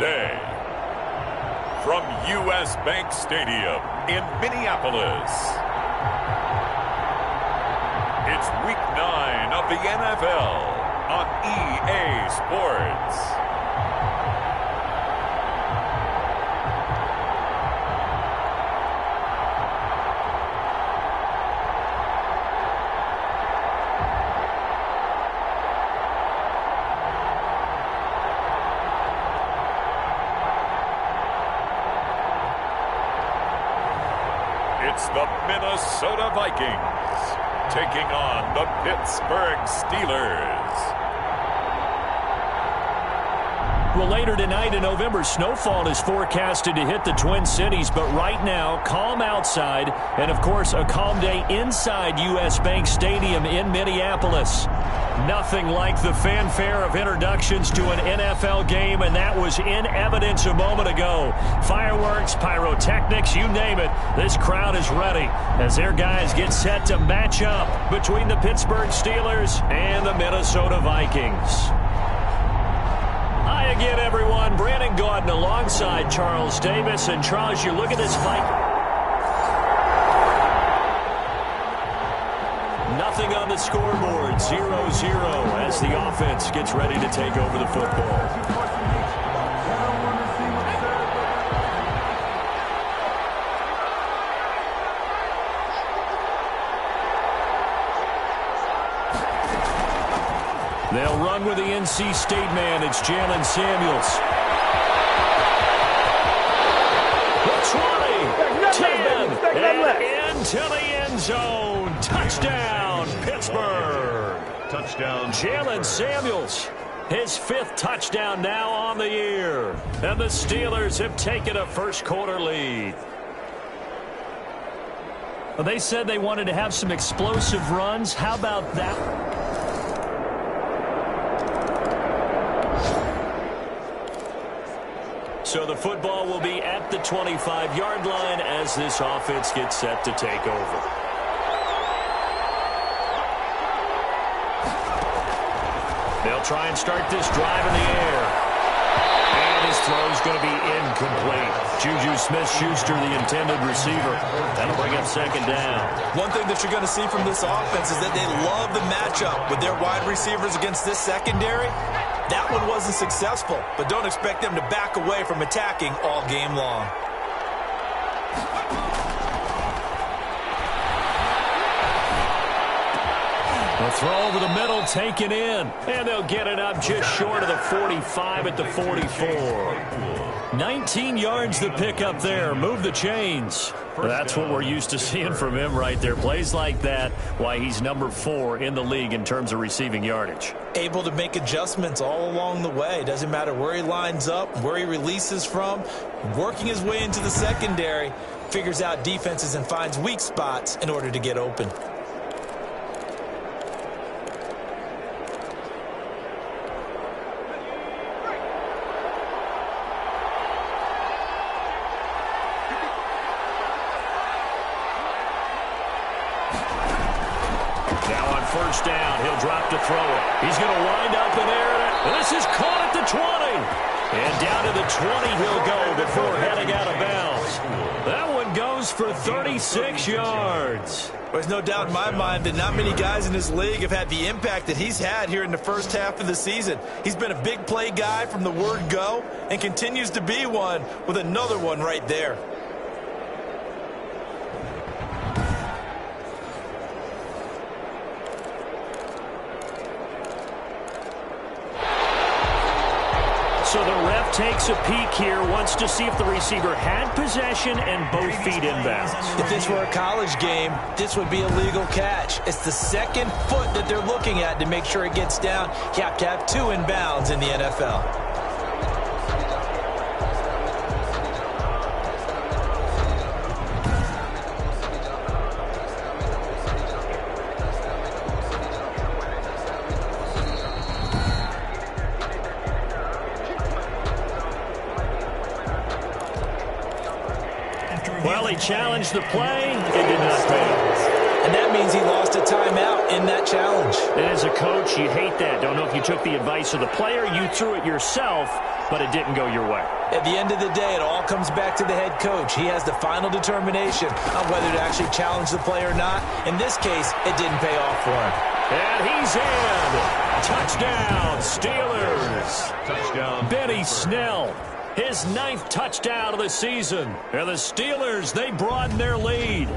Day. From U.S. Bank Stadium in Minneapolis, it's Week 9 of the NFL on EA Sports. It's the Minnesota Vikings taking on the Pittsburgh Steelers. Well, later tonight in November, snowfall is forecasted to hit the Twin Cities, but right now, calm outside, and of course, a calm day inside U.S. Bank Stadium in Minneapolis. Nothing like the fanfare of introductions to an NFL game, and that was in evidence a moment ago. Fireworks, pyrotechnics, you name it. This crowd is ready as their guys get set to match up between the Pittsburgh Steelers and the Minnesota Vikings. Hi again, everyone. Brandon Gaudin alongside Charles Davis. And Charles, you look at this fight. Nothing on the scoreboard, 0-0 as the offense gets ready to take over the football. They'll run with the NC State man. It's Jalen Samuels. The 20, 10, and into the end zone. Touchdown, Pittsburgh. Touchdown, Jalen Samuels. His 5th touchdown now on the year. And the Steelers have taken a first-quarter lead. Well, they said they wanted to have some explosive runs. How about that? So the football will be at the 25-yard line as this offense gets set to take over. They'll try and start this drive in the air. And his throw is going to be incomplete. Juju Smith-Schuster, the intended receiver. That'll bring up second down. One thing that you're going to see from this offense is that they love the matchup with their wide receivers against this secondary. That one wasn't successful, but don't expect them to back away from attacking all game long. A throw over the middle, taken in. And they'll get it up just short of the 45 at the 44. 19 yards the pick up there. Move the chains. That's what we're used to seeing from him right there. Plays like that, why he's number 4 in the league in terms of receiving yardage. Able to make adjustments all along the way. Doesn't matter where he lines up, where he releases from. Working his way into the secondary. Figures out defenses and finds weak spots in order to get open. First down, he'll drop to throw it. He's going to wind up in there. And this is caught at the 20. And down to the 20 he'll go before heading out of bounds. That one goes for 36 yards. There's no doubt in my mind that not many guys in this league have had the impact that he's had here in the first half of the season. He's been a big play guy from the word go and continues to be one with another one right there. So the ref takes a peek here, wants to see if the receiver had possession and both feet inbounds. If this were a college game, this would be a legal catch. It's the second foot that they're looking at to make sure it gets down. You have to have 2 inbounds in the NFL. Well, he challenged the play. It did not pay. And that means he lost a timeout in that challenge. And as a coach, you hate that. Don't know if you took the advice of the player. You threw it yourself. but it didn't go your way. At the end of the day, it all comes back to the head coach. He has the final determination on whether to actually challenge the play or not. In this case, it didn't pay off for him. And he's in. Touchdown, Steelers. Touchdown. Benny Snell, his 9th touchdown of the season. And the Steelers, they broaden their lead.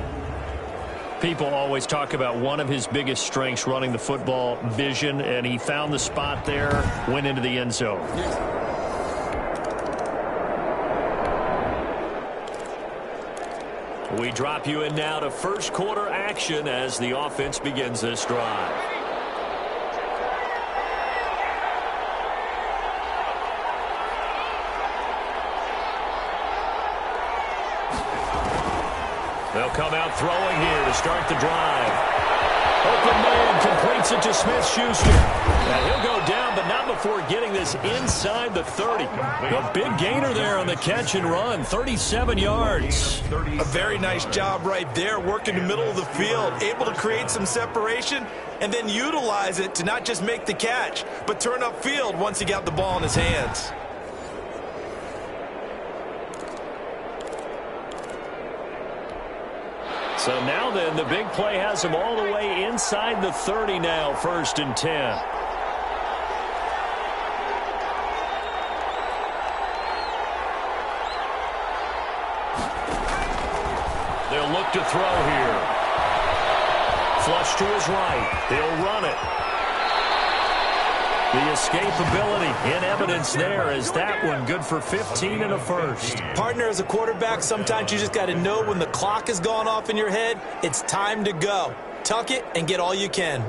People always talk about one of his biggest strengths running the football, vision, and he found the spot there, went into the end zone. We drop you in now to first quarter action as the offense begins this drive. They'll come out throwing here to start the drive. Open man completes it to Smith-Schuster. And he'll go down, but not before getting this inside the 30. A big gainer there on the catch and run, 37 yards. A very nice job right there, working the middle of the field, able to create some separation and then utilize it to not just make the catch, but turn upfield once he got the ball in his hands. So now then, the big play has him all the way inside the 30 now, 1st and 10. They'll look to throw here. Flush to his right. He'll run it. The escapability in evidence there as that one good for 15 and a first. Partner, as a quarterback, sometimes you just got to know when the clock has gone off in your head, it's time to go. Tuck it and get all you can.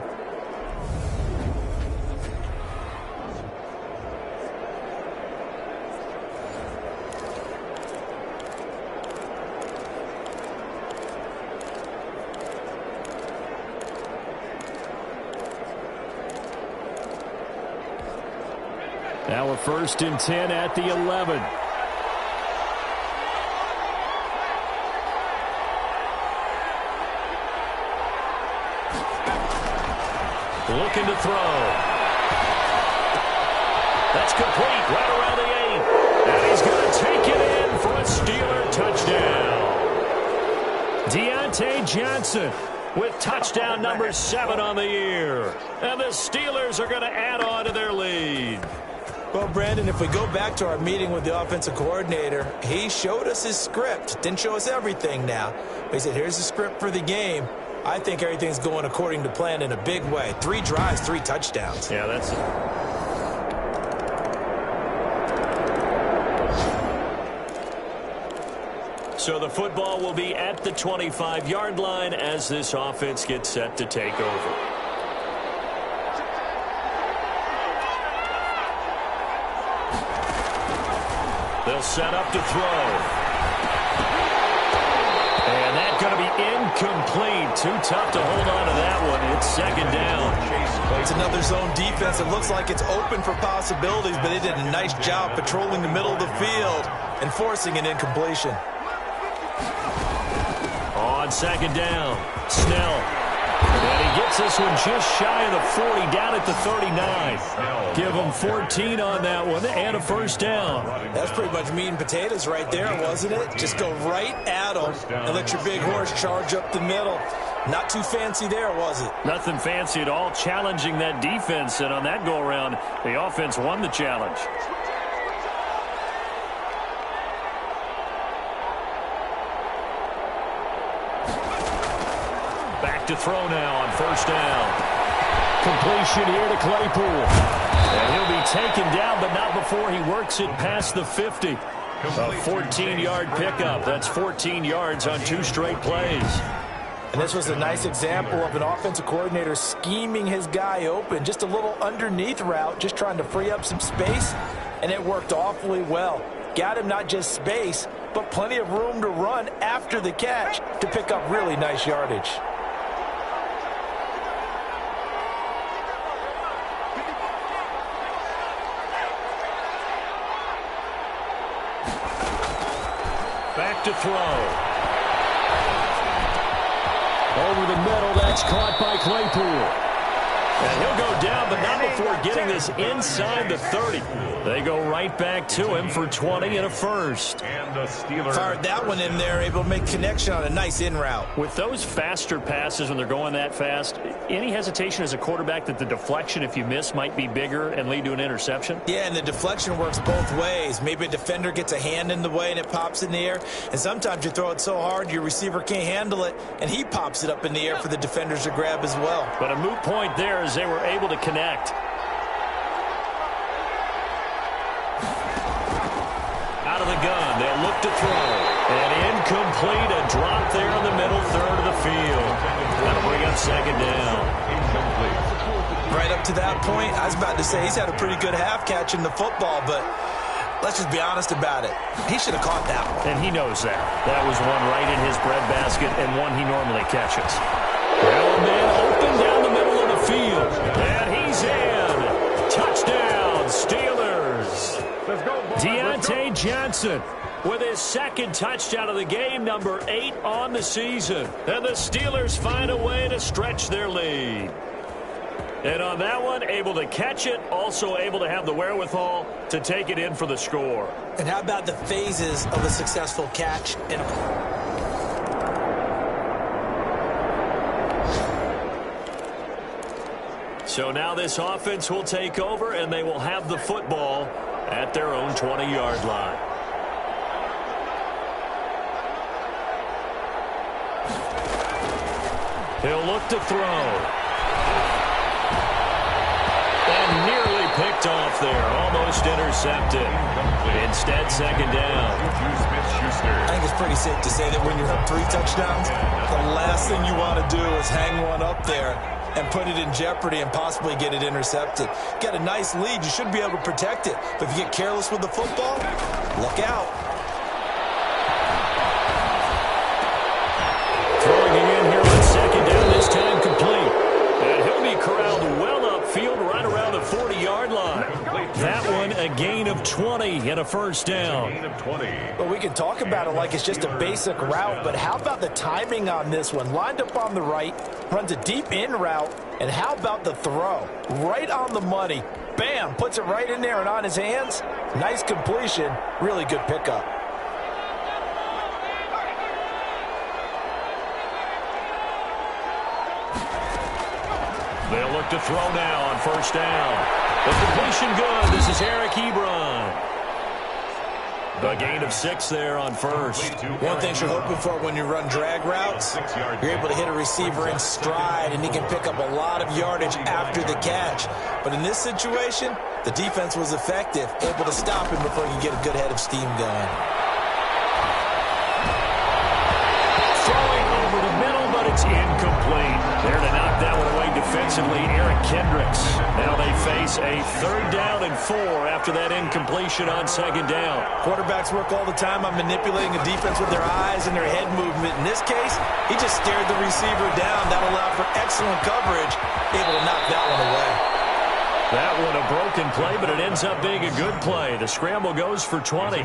Now a 1st and 10 at the 11. Looking to throw. That's complete right around the 8. And he's going to take it in for a Steeler touchdown. Deontay Johnson with touchdown number 7 on the year. And the Steelers are going to add on to their lead. Well, Brandon, if we go back to our meeting with the offensive coordinator, he showed us his script. Didn't show us everything now. But he said, here's the script for the game. I think everything's going according to plan in a big way. 3 drives, 3 touchdowns. Yeah, that's it. So the football will be at the 25-yard line as this offense gets set to take over. They'll set up to throw. And that's going to be incomplete. Too tough to hold on to that one. It's 2nd down. It's another zone defense. It looks like it's open for possibilities, but they did a nice job patrolling the middle of the field and forcing an incompletion. On 2nd down, Snell. And he gets this one just shy of the 40, down at the 39. Give him 14 on that one and a 1st down. That's pretty much meat and potatoes right there, wasn't it? Just go right at them and let your big horse charge up the middle. Not too fancy there, was it? Nothing fancy at all, challenging that defense. And on that go-around, the offense won the challenge. To throw now on 1st down. Completion here to Claypool. And he'll be taken down, but not before he works it past the 50. A 14-yard pickup. That's 14 yards on 2 straight plays. And this was a nice example of an offensive coordinator scheming his guy open. Just a little underneath route, just trying to free up some space. And it worked awfully well. Got him not just space, but plenty of room to run after the catch to pick up really nice yardage. Back to throw. Over the middle, that's caught by Claypool. And he'll go down, but not before getting this inside the 30. They go right back to him for 20 and a first. And the Steelers fired that one in there, able to make connection on a nice in route. With those faster passes when they're going that fast, any hesitation as a quarterback that the deflection, if you miss, might be bigger and lead to an interception? Yeah, and the deflection works both ways. Maybe a defender gets a hand in the way and it pops in the air. And sometimes you throw it so hard your receiver can't handle it, and he pops it up in the air for the defenders to grab as well. But a moot point there as they were able to connect. Out of the gun, they'll look to throw. And incomplete, a drop there in the middle third of the field. That'll bring up second down. Right up to that point, I was about to say he's had a pretty good half catching the football, but let's just be honest about it. He should have caught that one. And he knows that. That was one right in his breadbasket and one he normally catches. Well, man, open down the middle of the field. And he's in. Touchdown, Steelers. Let's go, boys. Deontay Johnson with his second touchdown of the game, number 8 on the season. And the Steelers find a way to stretch their lead. And on that one, able to catch it, also able to have the wherewithal to take it in for the score. And how about the phases of a successful catch? So now this offense will take over, and they will have the football at their own 20-yard line. He'll look to throw. And nearly picked off there. Almost intercepted. Instead, second down. I think it's pretty safe to say that when you're up 3 touchdowns, the last thing you want to do is hang one up there and put it in jeopardy and possibly get it intercepted. Get a nice lead, you should be able to protect it. But if you get careless with the football, look out. Throwing it in here on second down, this time complete. And he'll be corralled well upfield right around the 40-yard line. That one a gain of 20 and a first down. Well, we can talk about it like it's just a basic route, but how about the timing on this one? Lined up on the right, runs a deep in route, and how about the throw? Right on the money. Bam, puts it right in there and on his hands. Nice completion, really good pickup. They'll look to throw now on first down. The completion good. This is Eric Ebron. A gain of 6 there on first. One thing you're hoping for when you run drag routes, you're able to hit a receiver in stride, and he can pick up a lot of yardage after the catch. But in this situation, the defense was effective, able to stop him before he could get a good head of steam going. Throwing over the middle, but it's incomplete. There to knock that one away defensively, Eric Kendricks. Now they face a 3rd down and 4 after that incompletion on second down. Quarterbacks work all the time on manipulating a defense with their eyes and their head movement. In this case, he just stared the receiver down. That allowed for excellent coverage, able to knock that one away. That one a broken play, but it ends up being a good play. The scramble goes for 20.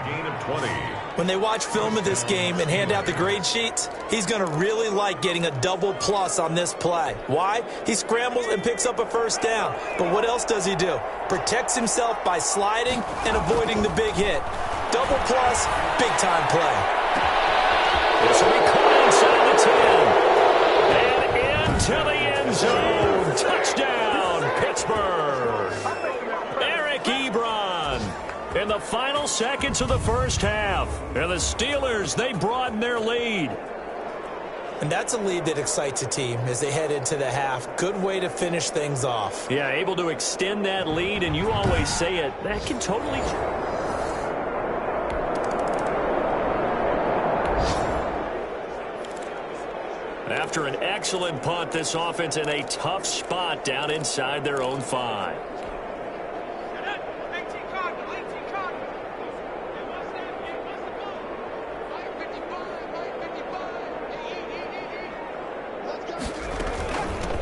When they watch film of this game and hand out the grade sheets, he's going to really like getting a double plus on this play. Why? He scrambles and picks up a first down. But what else does he do? Protects himself by sliding and avoiding the big hit. Double plus, big-time play. This will be caught inside the 10. And into the end zone. Touchdown, Pittsburgh. Eric Ebron in the final seconds of the first half. And the Steelers, they broaden their lead. And that's a lead that excites a team as they head into the half. Good way to finish things off. Yeah, able to extend that lead, and you always say it, that can totally... After an excellent punt, this offense in a tough spot down inside their own 5.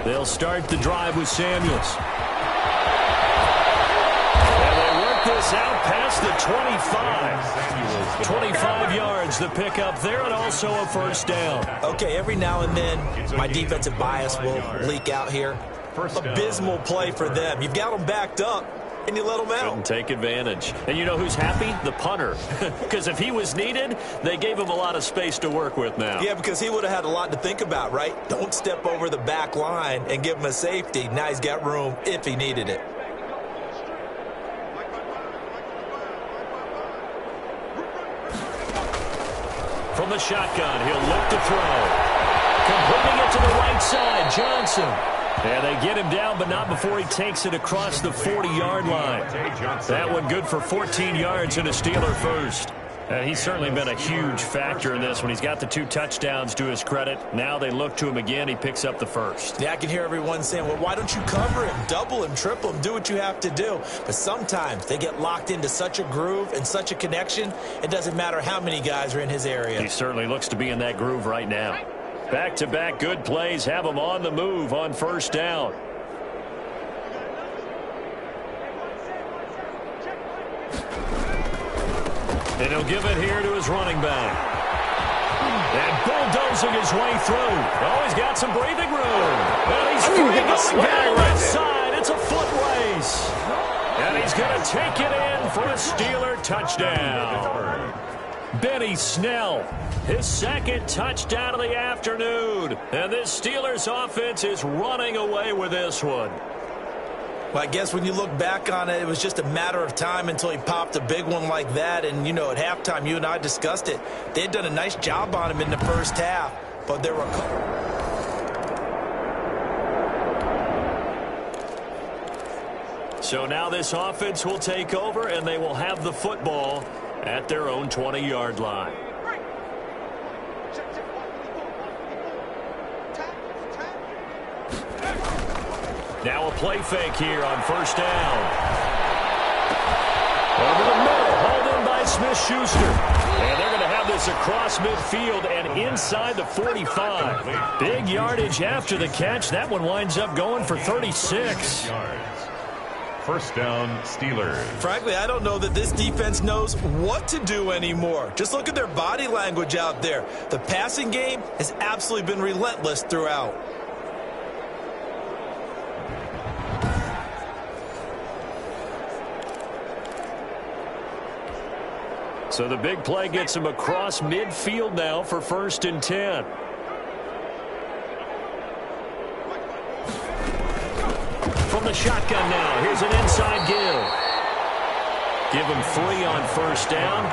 They'll start the drive with Samuels. And they work this out past the 25. 25 yards, the pickup there, and also a first down. Okay, every now and then, my defensive bias will leak out here. abysmal play for them. You've got them backed up, and you let them out. Couldn't take advantage. And you know who's happy? The punter. Because if he was needed, they gave him a lot of space to work with now. Yeah, because he would have had a lot to think about, right? Don't step over the back line and give him a safety. Now he's got room if he needed it. From the shotgun, he'll look to throw. Completing it to the right side, Johnson. And they get him down, but not before he takes it across the 40-yard line. That one good for 14 yards and a Steeler first. He's certainly been a huge factor in this when he's got the 2 touchdowns to his credit. Now they look to him again. He picks up the first. Yeah, I can hear everyone saying, well, why don't you cover him, double him, triple him, do what you have to do. But sometimes they get locked into such a groove and such a connection, it doesn't matter how many guys are in his area. He certainly looks to be in that groove right now. Back-to-back good plays have him on the move on first down. And he'll give it here to his running back. And bulldozing his way through. Oh, he's got some breathing room. And he's free going down that side. It's a foot race. And he's going to take it in for a Steeler touchdown. Benny Snell, his second touchdown of the afternoon. And this Steelers offense is running away with this one. Well, I guess when you look back on it, it was just a matter of time until he popped a big one like that. And, you know, at halftime, you and I discussed it. They had done a nice job on him in the first half, but there were a couple. So now this offense will take over, and they will have the football at their own 20-yard line. Now a play fake here on first down. Over the middle, hauled in by Smith-Schuster. And they're going to have this across midfield and inside the 45. Big yardage after the catch. That one winds up going for 36. First down, Steelers. Frankly, I don't know that this defense knows what to do anymore. Just look at their body language out there. The passing game has absolutely been relentless throughout. So the big play gets him across midfield now for 1st and 10. From the shotgun now, here's an inside give. Give him 3 on first down.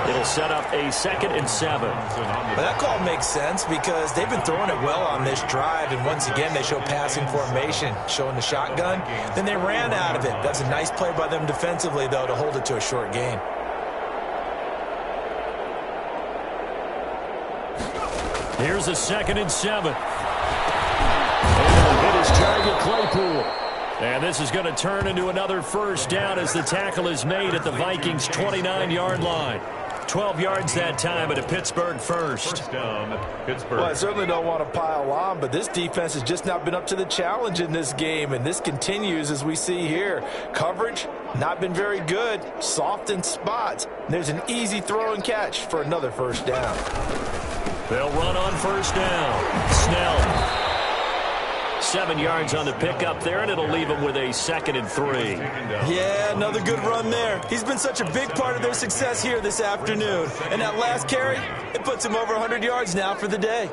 It'll set up a 2nd and 7. Well, that call makes sense because they've been throwing it well on this drive, and once again they show passing formation, showing the shotgun. Then they ran out of it. That's a nice play by them defensively, though, to hold it to a short gain. Here's a 2nd and 7. And he'll hit his target, Claypool. And this is going to turn into another first down as the tackle is made at the Vikings' 29-yard line. 12 yards that time at a Pittsburgh first. First down, Pittsburgh. Well, I certainly don't want to pile on, but this defense has just not been up to the challenge in this game, and this continues as we see here. Coverage, not been very good. Soft in spots. There's an easy throw and catch for another first down. They'll run on first down. Snell. 7 yards on the pickup there, and it'll leave him with a 2nd and 3. Yeah, another good run there. He's been such a big part of their success here this afternoon. And that last carry, it puts him over 100 yards now for the day.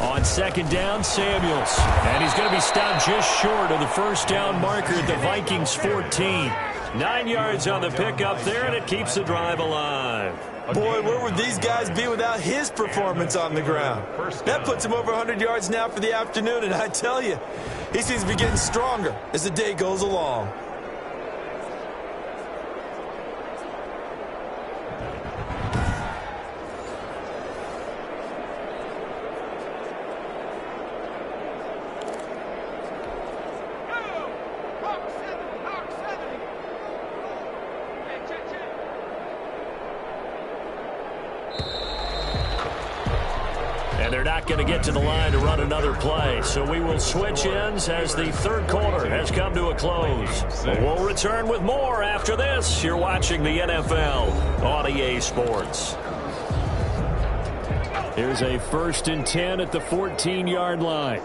On 2nd down, Samuels. And he's going to be stopped just short of the first down marker at the Vikings' 14. 9 yards on the pickup there, and it keeps the drive alive. Boy, where would these guys be without his performance on the ground? That puts him over 100 yards now for the afternoon, and I tell you, he seems to be getting stronger as the day goes along. They're not going to get to the line to run another play, so we will switch ends as the third quarter has come to a close. We'll return with more after this. You're watching the NFL on EA Sports. Here's a 1st and 10 at the 14-yard line.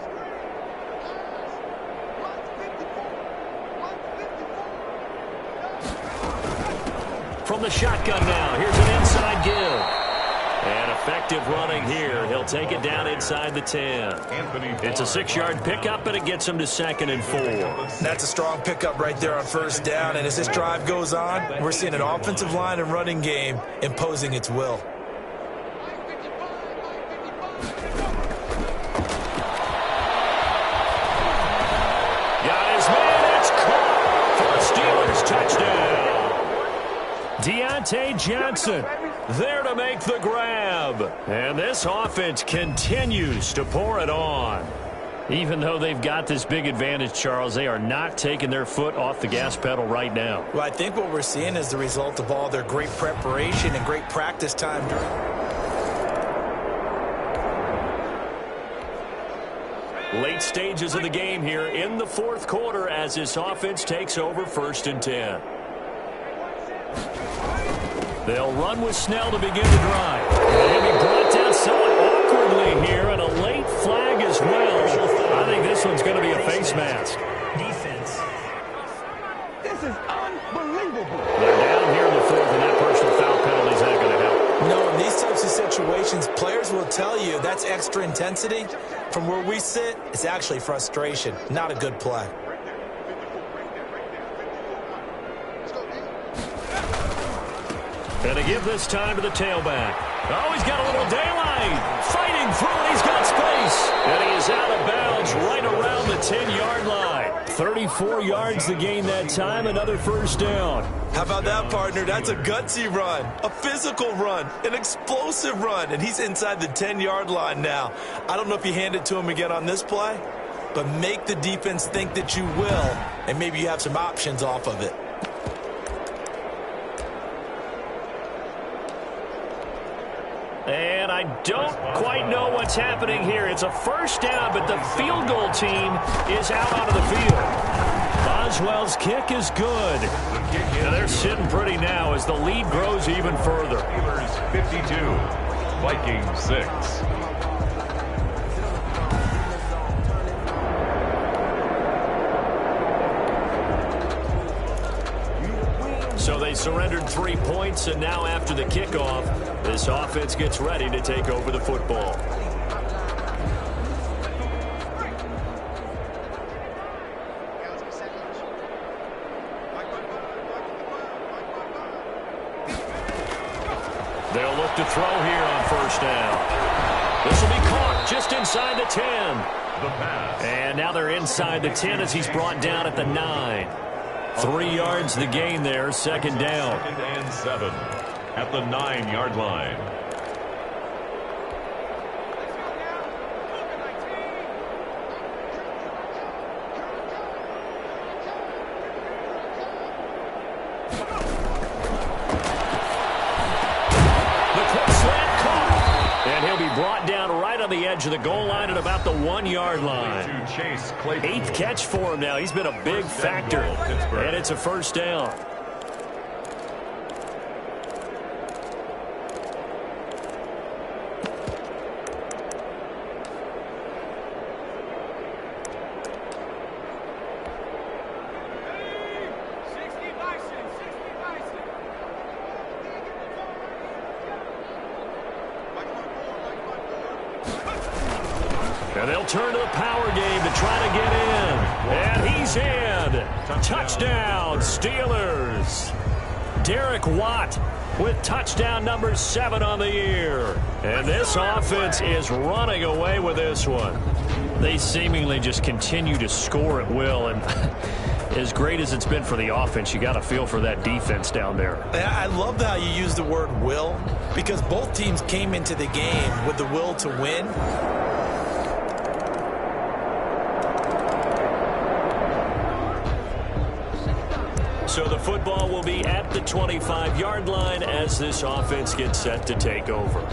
From the shotgun now, here's an inside give. And effective running here. He'll take it down inside the 10. It's a 6-yard pickup, and it gets him to 2nd and 4. That's a strong pickup right there on 1st down. And as this drive goes on, we're seeing an offensive line and running game imposing its will. Got his man. It's caught for a Steelers touchdown. Deontay Johnson there to make the grab. And this offense continues to pour it on. Even though they've got this big advantage, Charles, they are not taking their foot off the gas pedal right now. Well, I think what we're seeing is the result of all their great preparation and great practice time. Late stages of the game here in the 4th quarter as this offense takes over 1st and 10. They'll run with Snell to begin the drive. And he'll be brought down somewhat awkwardly here, and a late flag as well. I think this one's going to be a face mask. Defense. This is unbelievable. They're down here in the 4th, and that personal foul penalty is not going to help. No, in these types of situations, players will tell you that's extra intensity. From where we sit, it's actually frustration, not a good play. And to give this time to the tailback. Oh, he's got a little daylight. Fighting through it. He's got space. And he is out of bounds right around the 10-yard line. 34 yards to gain that time. Another 1st down. How about that, partner? That's a gutsy run, a physical run, an explosive run. And he's inside the 10-yard line now. I don't know if you hand it to him again on this play, but make the defense think that you will, and maybe you have some options off of it. And I don't quite know what's happening here. It's a 1st down, but the field goal team is out onto the field. Boswell's kick is good. And they're sitting pretty now as the lead grows even further. Steelers 52, Vikings 6. So they surrendered 3 points, and now after the kickoff, this offense gets ready to take over the football. They'll look to throw here on 1st down. This will be caught just inside the 10. The pass. And now they're inside the 10 as he's brought down at the 9. 3 yards the gain there, 2nd down. 2nd and 7 at the 9-yard line. The quick slant caught. And he'll be brought down right on the edge of the goal line at about the 1-yard line. 8th catch for him now. He's been a big factor. And it's a 1st down. And they'll turn to the power game to try to get in. And he's in. Touchdown, Steelers. Derek Watt with touchdown number 7 on the year. And this offense is running away with this one. They seemingly just continue to score at will. And as great as it's been for the offense, you got to feel for that defense down there. I love how you use the word will, because both teams came into the game with the will to win. So the football will be at the 25-yard line as this offense gets set to take over.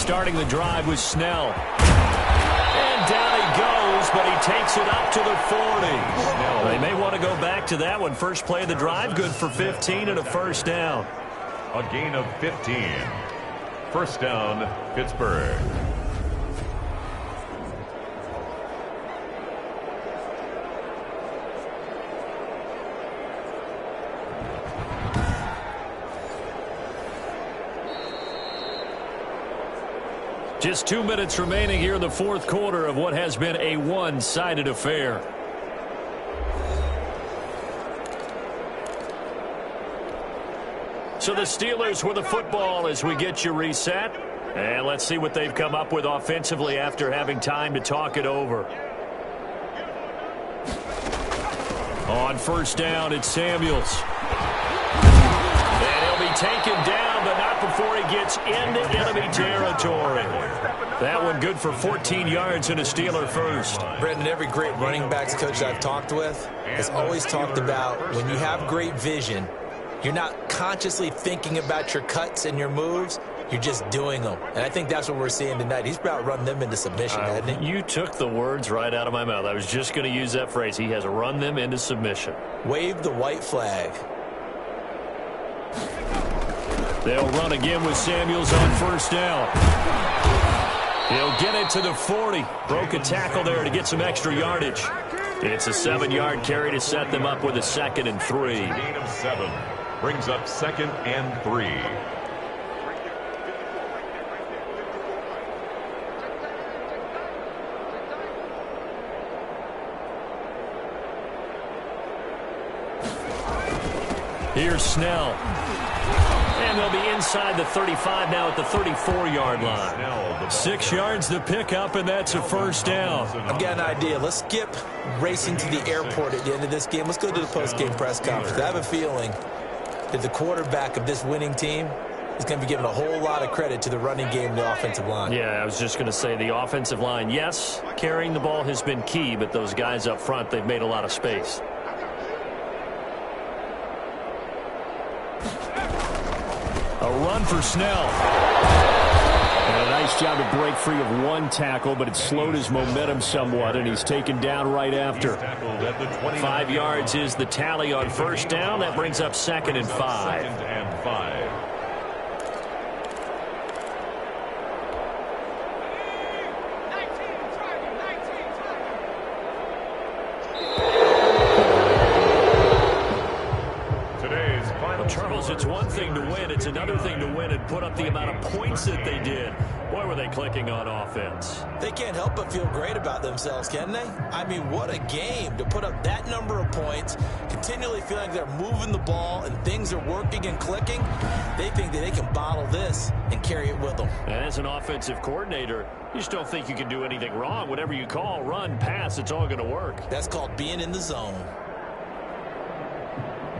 starting the drive was Snell. And down he goes, but he takes it up to the 40. They may want to go back to that one. First play of the drive, good for 15 and a first down. A gain of 15. First down, Pittsburgh. Just 2 minutes remaining here in the fourth quarter of what has been a one-sided affair. So the Steelers with the football as we get you reset. And let's see what they've come up with offensively after having time to talk it over. On first down, it's Samuels. And he'll be taken down, but not before he gets into enemy territory. That one good for 14 yards and a Steeler first. Brendan, every great running backs coach I've talked with has always talked about when you have great vision, you're not consciously thinking about your cuts and your moves. You're just doing them. And I think that's what we're seeing tonight. He's about running them into submission, hasn't he? You took the words right out of my mouth. I was just going to use that phrase. He has run them into submission. Wave the white flag. They'll run again with Samuels on first down. He'll get it to the 40. Broke a tackle there to get some extra yardage. It's a 7-yard carry to set them up with a 2nd and 3. Gain of 7 brings up 2nd and 3. Here's Snell. And they'll be inside the 35 now at the 34-yard line. 6 yards to pick up, and that's a first down. I've got an idea. Let's skip racing to the airport at the end of this game. Let's go to the post-game press conference. I have a feeling that the quarterback of this winning team is going to be giving a whole lot of credit to the running game and the offensive line. Yeah, I was just going to say the offensive line, yes, carrying the ball has been key, but those guys up front, they've made a lot of space. A run for Snell. And a nice job to break free of one tackle, but it slowed his momentum somewhat, and he's taken down right after. 5 yards is the tally on first down. That brings up 2nd and 5. 2nd and 5. Charles, it's one thing to win. It's another thing to win and put up the amount of points that they did. Boy, were they clicking on offense. They can't help but feel great about themselves, can they? I mean, what a game to put up that number of points, continually feeling like they're moving the ball and things are working and clicking. They think that they can bottle this and carry it with them. And as an offensive coordinator, you just don't think you can do anything wrong. Whatever you call, run, pass, it's all going to work. That's called being in the zone.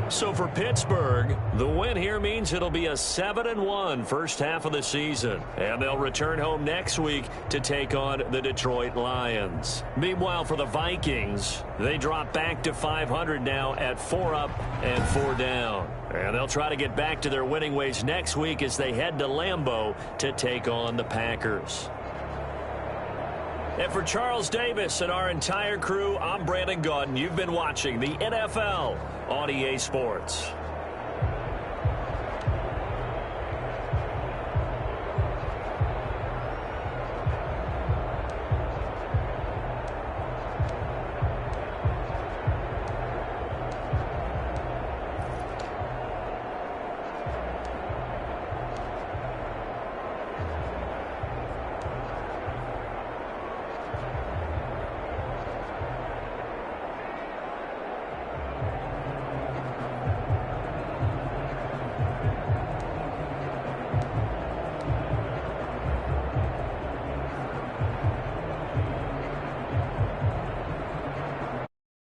So for Pittsburgh, the win here means it'll be a 7-1 first half of the season. And they'll return home next week to take on the Detroit Lions. Meanwhile, for the Vikings, they drop back to 500 now at 4 up and 4 down. And they'll try to get back to their winning ways next week as they head to Lambeau to take on the Packers. And for Charles Davis and our entire crew, I'm Brandon Gaudin. You've been watching the NFL on EA Sports.